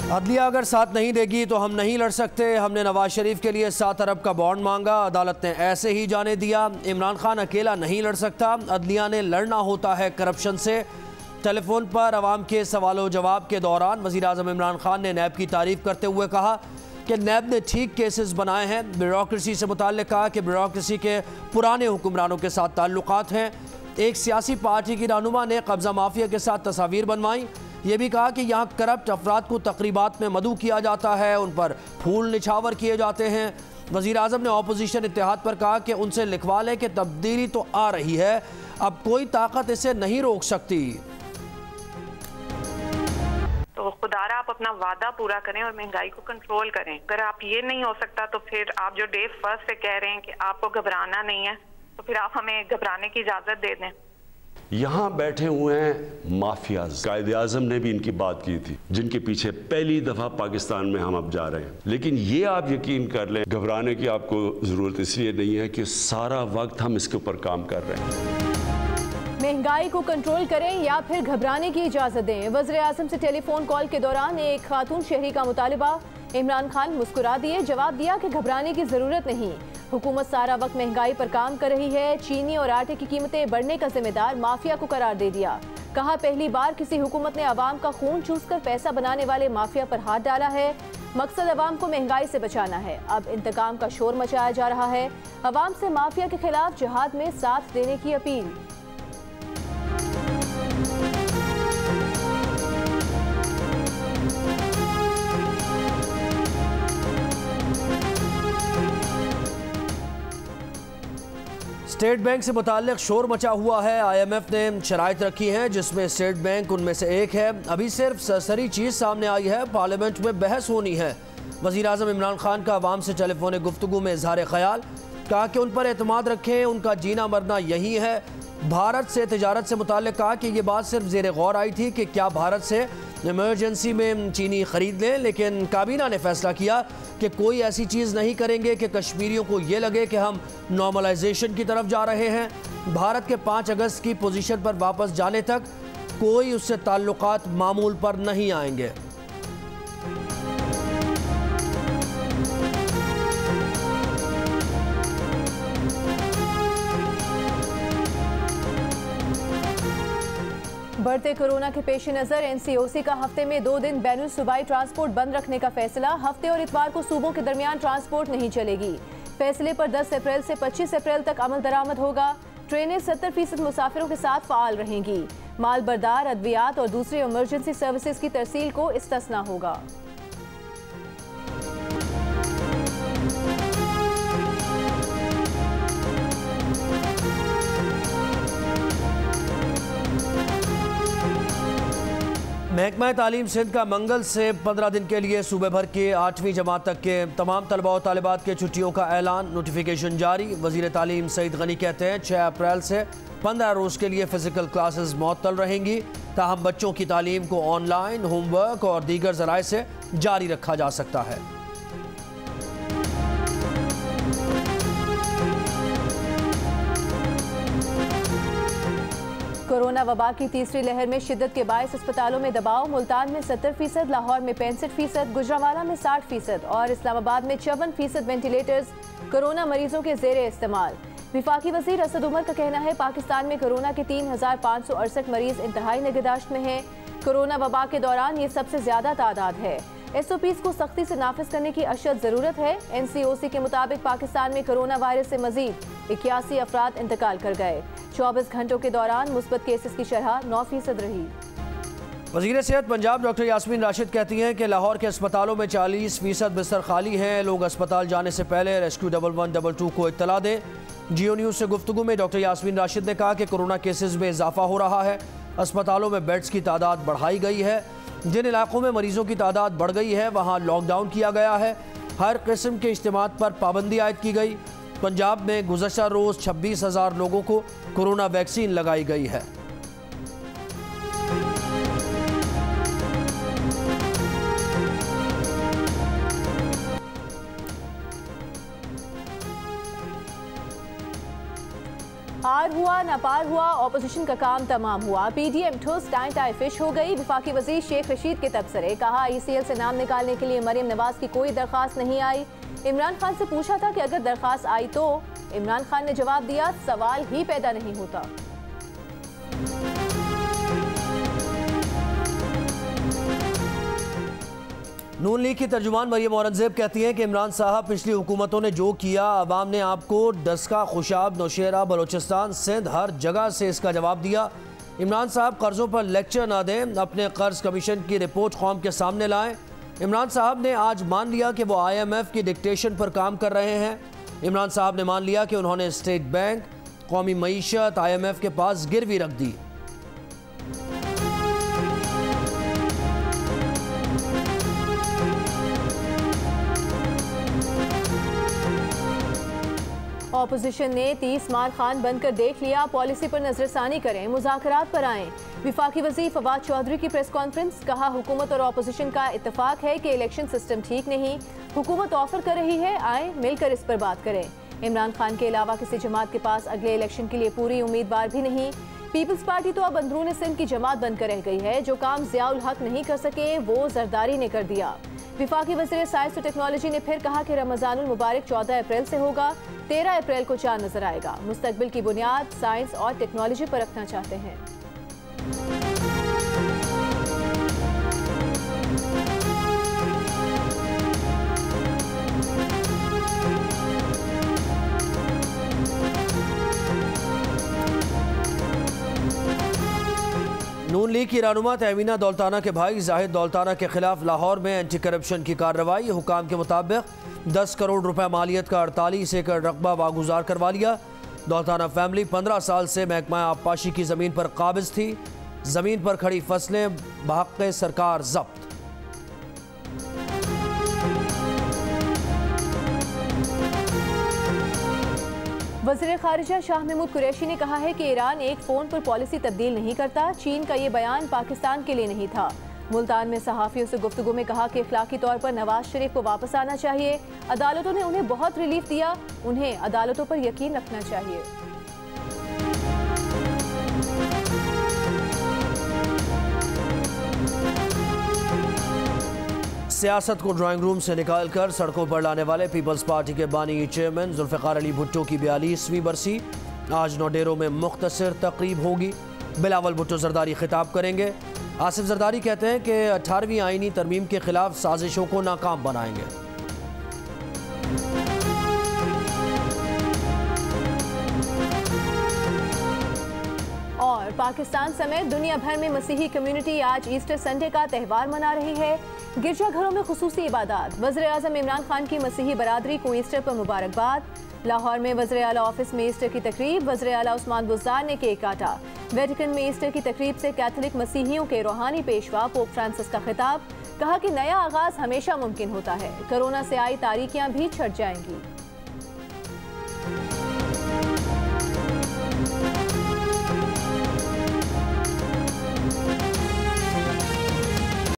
अदलिया अगर साथ नहीं देगी तो हम नहीं लड़ सकते। हमने नवाज शरीफ के लिए 7 अरब का बॉन्ड मांगा, अदालत ने ऐसे ही जाने दिया। इमरान खान अकेला नहीं लड़ सकता, अदलिया ने लड़ना होता है करप्शन से। टेलीफोन पर अवाम के सवालों जवाब के दौरान वज़ीर आज़म इमरान खान ने नैब की तारीफ करते हुए कहा कि नैब ने ठीक केसेस बनाए हैं। ब्यूरोक्रेसी से मुताल्लिक़ कहा कि ब्यूरोक्रेसी के पुराने हुक्मरानों के साथ ताल्लुकात हैं। एक सियासी पार्टी की रहनुमा ने कब्ज़ा माफिया के साथ तस्वीर बनवाई। ये भी कहा कि यहाँ करप्ट अफराद को तकरीबात में मदऊ किया जाता है, उन पर फूल निछावर किए जाते हैं। वज़ीर आज़म ने अपोजिशन इत्तेहाद पर कहा कि उनसे लिखवा लें कि तब्दीली तो आ रही है, अब कोई ताकत इसे नहीं रोक सकती। तो खुदारा आप अपना वादा पूरा करें और महंगाई को कंट्रोल करें। अगर आप ये नहीं हो सकता तो फिर आप जो डे फर्स्ट से कह रहे हैं कि आपको घबराना नहीं है, तो फिर आप हमें घबराने की इजाज़त दे दें। यहाँ बैठे हुए हैं माफियाज, कायदे आज़म ने भी इनकी बात की थी, जिनके पीछे पहली दफ़ा पाकिस्तान में हम अब जा रहे हैं। लेकिन ये आप यकीन कर लें, घबराने की आपको ज़रूरत इसलिए नहीं है कि सारा वक्त हम इसके ऊपर काम कर रहे हैं। महंगाई को कंट्रोल करें या फिर घबराने की इजाज़त दें। वज़ीर आज़म से टेलीफोन कॉल के दौरान एक खातून शहरी का मुतालिबा। इमरान खान मुस्कुरा दिए, जवाब दिया कि घबराने की ज़रूरत नहीं, हुकूमत सारा वक्त महंगाई पर काम कर रही है। चीनी और आटे की कीमतें बढ़ने का जिम्मेदार माफिया को करार दे दिया। कहा पहली बार किसी हुकूमत ने आवाम का खून चूसकर पैसा बनाने वाले माफिया पर हाथ डाला है। मकसद आवाम को महंगाई से बचाना है। अब इंतकाम का शोर मचाया जा रहा है। आवाम से माफिया के खिलाफ जिहाद में साथ देने की अपील। स्टेट बैंक से मुताल्लिक़ शोर मचा हुआ है। IMF ने शराइत रखी हैं जिसमें स्टेट बैंक उनमें से एक है। अभी सिर्फ सरसरी चीज़ सामने आई है, पार्लियामेंट में बहस होनी है। वज़ीर आज़म इमरान खान का अवाम से टेलीफोन गुफ्तगू में इजहार ख्याल, कहा कि उन पर एतमाद रखें, उनका जीना मरना यही है। भारत से तिजारत से मुताल्लिक़ कहा कि ये बात सिर्फ ज़ेर गौर आई थी कि क्या भारत से इमरजेंसी में चीनी ख़रीद लें, लेकिन काबीना ने फैसला किया कि कोई ऐसी चीज़ नहीं करेंगे कि कश्मीरियों को ये लगे कि हम नॉर्मलाइजेशन की तरफ जा रहे हैं। भारत के 5 अगस्त की पोजीशन पर वापस जाने तक कोई उससे ताल्लुकात मामूल पर नहीं आएंगे। बढ़ते कोरोना के पेश नज़र NCOC का हफ्ते में 2 दिन बैनुल सूबाई ट्रांसपोर्ट बंद रखने का फैसला। हफ्ते और इतवार को सूबों के दरमियान ट्रांसपोर्ट नहीं चलेगी। फैसले पर 10 अप्रैल से 25 अप्रैल तक अमल दरामद होगा। ट्रेनें 70% मुसाफिरों के साथ फ़ाल रहेंगी। माल बरदार, अद्वियात और दूसरी इमरजेंसी सर्विसेज की तरसील को इस्तिस्ना होगा। महकमा तालीम सिंध का मंगल से 15 दिन के लिए सूबे भर के 8वीं जमात तक के तमाम तलबा और तालिबात के छुट्टियों का ऐलान, नोटिफिकेशन जारी। वज़ीर तालीम सईद गनी कहते हैं 6 अप्रैल से 15 रोज़ के लिए फ़िज़िकल क्लासेस मुअत्तल रहेंगी, ताहम बच्चों की तालीम को ऑनलाइन, होमवर्क और दीगर ज़राए से जारी रखा जा सकता है। कोरोना वबा की तीसरी लहर में शिद्दत के बायस अस्पतालों में दबाव। मुल्तान में 70%, लाहौर में 65%, गुजरांवाला में 60% और इस्लामाबाद में 54% वेंटिलेटर्स कोरोना मरीजों के ज़ेरे इस्तेमाल। विफाकी वज़ीर असद उमर का कहना है पाकिस्तान में कोरोना के 3568 मरीज इंतहाई निगहदाश्त में हैं। कोरोना वबा के दौरान ये सबसे ज़्यादा तादाद है। SOPs को सख्ती से नाफिज करने की अशद ज़रूरत है। NCOC के मुताबिक पाकिस्तान में कोरोना वायरस से मजीद 81 अफराद इंतकाल कर गए। 24 घंटों के दौरान मुस्बत केसेस की शरह 9% रही। वज़ीर सेहत पंजाब डॉक्टर यास्मीन राशिद कहती हैं कि लाहौर के अस्पतालों में 40% बिस्तर खाली हैं। लोग अस्पताल जाने से पहले रेस्क्यू 1112 को इत्तला दें। जियो न्यूज़ से गुफ्तगू में डॉक्टर यास्मीन राशिद ने कहा कि कोरोना केसेस में इजाफा हो रहा है, अस्पतालों में बेड्स की तादाद बढ़ाई गई है। जिन इलाकों में मरीजों की तादाद बढ़ गई है वहाँ लॉकडाउन किया गया है। हर किस्म के इज्तिमात पर पाबंदी आयद की गई। पंजाब में गुज़श्ता रोज़ 26,000 लोगों को कोरोना वैक्सीन लगाई गई है। आज पार हुआ ना पार हुआ, ऑपोजिशन का काम तमाम हुआ। पीडीएम ठुस टाई टाई फिश हो गई। वफाकी वजीर शेख रशीद के तबसरे, कहा ICL से नाम निकालने के लिए मरियम नवाज की कोई दरख्वास्त नहीं आई। इमरान खान से पूछा था कि अगर दरख्वास्त आई तो इमरान खान ने जवाब दिया, सवाल ही पैदा नहीं होता। नून लीग की तर्जुमान मरियम औरंगजेब कहती हैं कि इमरान साहब पिछली हुकूमतों ने जो किया, अवाम ने आपको डस्का, खुशाब, नौशेरा, बलोचिस्तान, सिंध हर जगह से इसका जवाब दिया। इमरान साहब कर्जों पर लेक्चर ना दें, अपने कर्ज कमीशन की रिपोर्ट कौम के सामने लाएं। इमरान साहब ने आज मान लिया कि वो IMF की डिक्टेशन पर काम कर रहे हैं। इमरान साहब ने मान लिया कि उन्होंने स्टेट बैंक, कौमी मईशत, IMF के पास गिरवी रख दी। ऑपोजिशन ने 30 मार खान बनकर देख लिया, पॉलिसी पर नजरसानी करें, मुज़ाकरात पर आएं। विफाकी वज़ीर फवाद चौधरी की प्रेस कॉन्फ्रेंस, कहा हुकूमत और ऑपोजिशन का इत्तेफाक है कि इलेक्शन सिस्टम ठीक नहीं, हुकूमत ऑफर कर रही है, आए मिलकर इस पर बात करें। इमरान खान के अलावा किसी जमात के पास अगले इलेक्शन के लिए पूरी उम्मीदवार भी नहीं। पीपल्स पार्टी तो अब अंदरूनी सिंध की जमात बनकर रह गई है। जो काम ज़ियाउल हक नहीं कर सके वो जरदारी ने कर दिया। विफाकी वज़ीर साइंस और टेक्नोलॉजी ने फिर कहा कि रमज़ानुल मुबारक 14 अप्रैल से होगा, 13 अप्रैल को चांद नजर आएगा। मुस्तकबिल की बुनियाद साइंस और टेक्नोलॉजी पर रखना चाहते हैं। नून लीग की रहनुमा तहमीना दौलताना के भाई जाहिद दौलताना के खिलाफ लाहौर में एंटी करप्शन की कार्रवाई। हुकाम के मुताबिक 10 करोड़ रुपए मालियत का 48 एकड़ रकबा वागुजार करवा लिया। दौलताना फैमिली 15 साल से महकमा आबपाशी की ज़मीन पर काबिज थी। ज़मीन पर खड़ी फसलें बहक़ सरकार जब्त। वज़ीर ख़ारिजा शाह महमूद कुरैशी ने कहा है कि ईरान एक फ़ोन पर पॉलिसी तब्दील नहीं करता। चीन का ये बयान पाकिस्तान के लिए नहीं था। मुल्तान में सहाफ़ियों से गुफ्तगू में कहा कि इखलाकी तौर पर नवाज शरीफ को वापस आना चाहिए। अदालतों ने उन्हें बहुत रिलीफ दिया, उन्हें अदालतों पर यकीन रखना चाहिए। सियासत को ड्राइंग रूम से निकालकर सड़कों पर लाने वाले पीपल्स पार्टी के बानी चेयरमैन जुल्फ़िकार अली भुट्टो की 42वीं बरसी आज नौडेरो में मुख्तसर तकरीब होगी। बिलावल भुट्टो जरदारी खिताब करेंगे। आसिफ जरदारी कहते हैं कि 18वीं आईनी तरमीम के खिलाफ साजिशों को नाकाम बनाएंगे। और पाकिस्तान समेत दुनिया भर में मसीही कम्युनिटी आज ईस्टर संडे का त्यौहार मना रही है। गिरजाघरों में खुसूसी इबादत। वज़ीर आज़म इमरान खान की मसीही बरादरी को ईस्टर पर मुबारकबाद। लाहौर में वज़ीर आला ऑफिस में ईस्टर की तकरीब। वज़ीर आला उस्मान बुज़दार ने केक काटा। वेटिकन में ईस्टर की तकरीब से कैथोलिक मसीहियों के रूहानी पेशवा पोप फ्रांसिस का खिताब। कहा कि नया आगाज हमेशा मुमकिन होता है, कोरोना से आई तारीकियां भी छट जाएंगी।